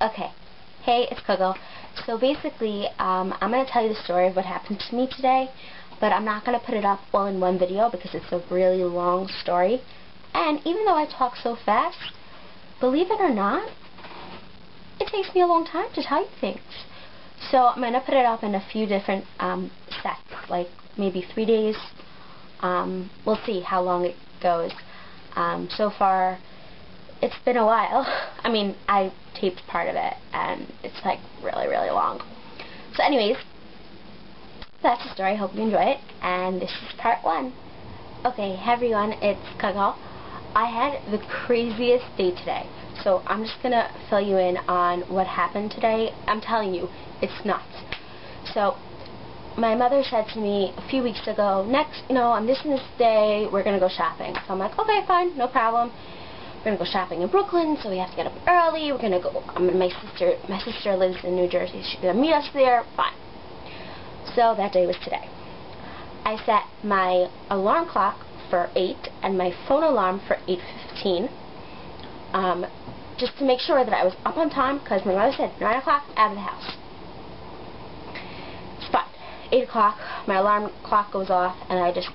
Okay. Hey, it's Coco. So basically, I'm going to tell you the story of what happened to me today, but I'm not going to put it up all in one video because it's a really long story. And even though I talk so fast, believe it or not, it takes me a long time to tell you things. So I'm going to put it up in a few different sets, like maybe 3 days. We'll see how long it goes. So far, it's been a while. I mean, I taped part of it, and it's like really, really long. So anyways, that's the story. I hope you enjoy it, and this is part 1. Okay, hey everyone, it's Coco. I had the craziest day today, so I'm just gonna fill you in on what happened today. I'm telling you, it's nuts. So, my mother said to me a few weeks ago, on this and this day, we're gonna go shopping. So I'm like, okay, fine, no problem. We're gonna go shopping in Brooklyn, so we have to get up early. We're gonna go. My sister lives in New Jersey. She's gonna meet us there. Fine. So that day was today. I set my alarm clock for 8 and my phone alarm for 8:15, just to make sure that I was up on time, because my mother said 9 o'clock out of the house. It's fine. 8 o'clock, my alarm clock goes off, and I just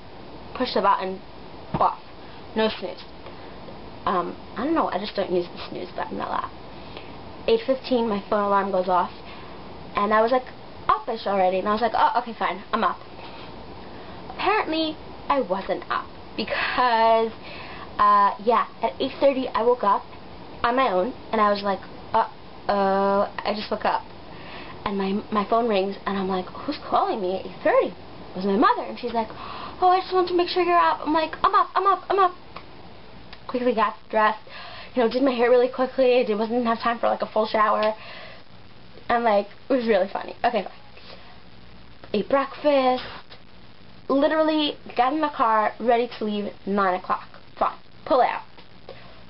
push the button off. No snooze. I don't know, I just don't use the snooze button a lot. 8:15, my phone alarm goes off, and I was like, up-ish already, and I was like, oh, okay, fine, I'm up. Apparently, I wasn't up, because, yeah, at 8:30, I woke up on my own, and I was like, I just woke up. And my phone rings, and I'm like, who's calling me at 8:30? It was my mother, and she's like, oh, I just want to make sure you're up. I'm like, I'm up. Quickly got dressed, did my hair really quickly. I didn't have time for like a full shower. And like, it was really funny. Okay, fine. Ate breakfast, literally got in the car, ready to leave at 9 o'clock. Fine, pull out.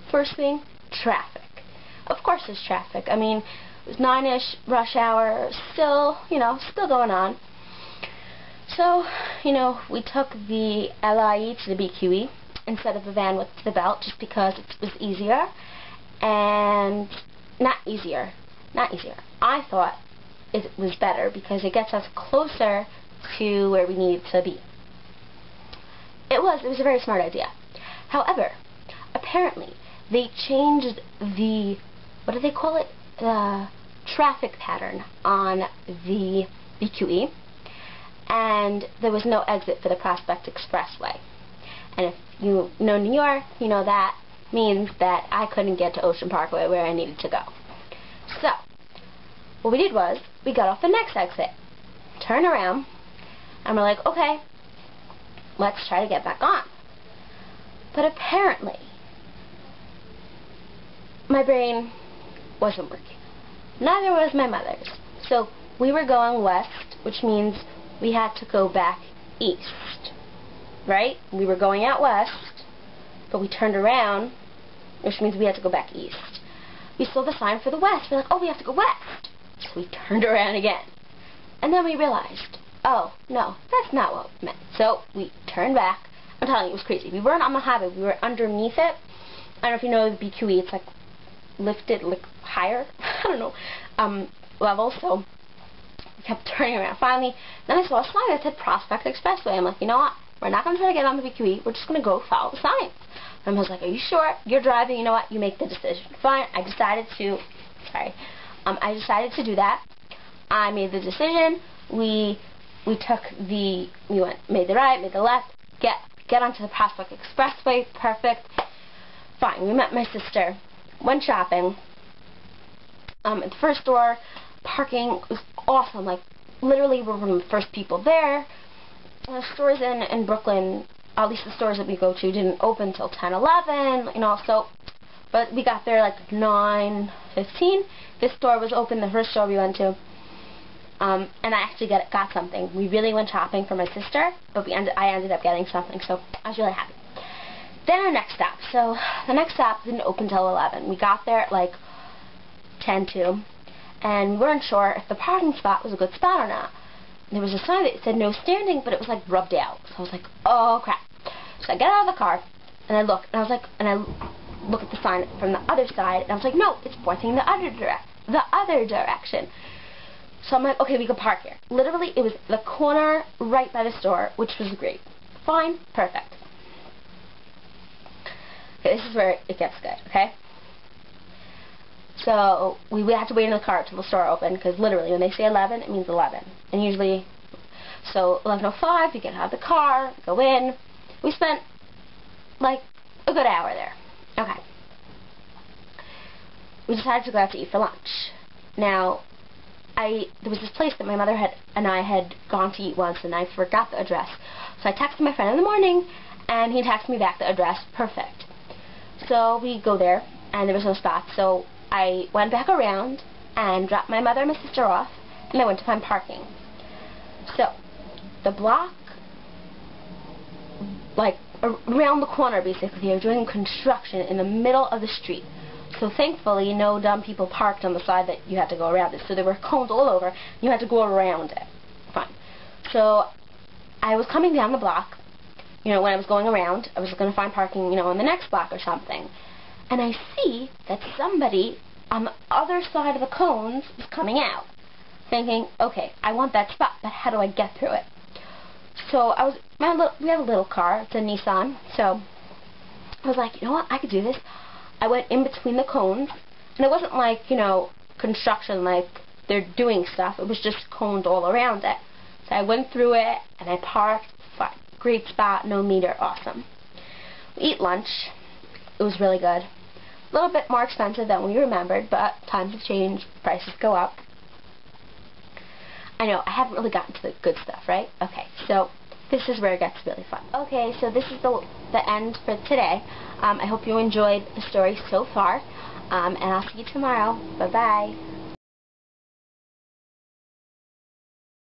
First thing, traffic. Of course there's traffic. I mean, it was 9-ish, rush hour, still going on. So, we took the LIE to the BQE instead of the van with the belt, just because it was easier. And not easier. I thought it was better because it gets us closer to where we need to be. It was a very smart idea. However, apparently they changed the, what do they call it? The traffic pattern on the BQE, and there was no exit for the Prospect Expressway. And if you know New York, you know that means that I couldn't get to Ocean Parkway where I needed to go. So, what we did was, we got off the next exit, turned around, and we're like, okay, let's try to get back on. But apparently, my brain wasn't working. Neither was my mother's. So, we were going west, which means we had to go back east. Right? We were going out west, but we turned around, which means we had to go back east. We saw the sign for the west. We're like, oh, we have to go west. So we turned around again. And then we realized, oh, no, that's not what we meant. So we turned back. I'm telling you, it was crazy. We weren't on the highway. We were underneath it. I don't know if you know the BQE. It's like lifted, like higher, I don't know, level. So we kept turning around. Finally, then I saw a sign that said Prospect Expressway. I'm like, you know what? We're not going to try to get on the BQE. We're just going to go follow the signs. And I was like, are you sure? You're driving. You know what? You make the decision. Fine. I decided to do that. I made the decision. We made the right, made the left, get onto the Prospect Expressway. Perfect. Fine. We met my sister. Went shopping. At the first store, parking was awesome. Like, literally, we were one of the first people there. The stores in Brooklyn, at least the stores that we go to, didn't open till 10, 11, so, but we got there like 9:15. This store was open, the first store we went to, and I actually got something. We really went shopping for my sister, but I ended up getting something, so I was really happy. Then our next stop. So, the next stop didn't open till 11. We got there at like 10:02, and we weren't sure if the parking spot was a good spot or not. There was a sign that said no standing, but it was like rubbed out. So I was like, oh crap. So I get out of the car, and I look, and I look at the sign from the other side, and I was like, no, it's pointing the other the other direction. So I'm like, okay, we could park here. Literally, it was the corner right by the store, which was great. Fine, perfect. Okay, this is where it gets good, okay? So we had to wait in the car till the store opened, because literally when they say 11, it means 11. And usually, so 11:05, you get out of the car, go in. We spent like a good hour there. Okay. We decided to go out to eat for lunch. Now, there was this place that my mother and I had gone to eat once, and I forgot the address. So I texted my friend in the morning, and he texted me back the address. Perfect. So we go there, and there was no spot. So I went back around and dropped my mother and my sister off, and I went to find parking. So the block, like around the corner basically, they were doing construction in the middle of the street. So thankfully, no dumb people parked on the side that you had to go around it. So there were cones all over. You had to go around it. Fine. So I was coming down the block, when I was going around, I was going to find parking, on the next block or something. And I see that somebody on the other side of the cones is coming out. Thinking, okay, I want that spot, but how do I get through it? So we have a little car. It's a Nissan. So I was like, you know what? I could do this. I went in between the cones, and it wasn't like, construction, like they're doing stuff. It was just cones all around it. So I went through it, and I parked. Fine. Great spot, no meter, awesome. We eat lunch. It was really good. A little bit more expensive than we remembered, but times have changed. Prices go up. I know, I haven't really gotten to the good stuff, right? Okay, so this is where it gets really fun. Okay, so this is the end for today. I hope you enjoyed the story so far, and I'll see you tomorrow. Bye-bye.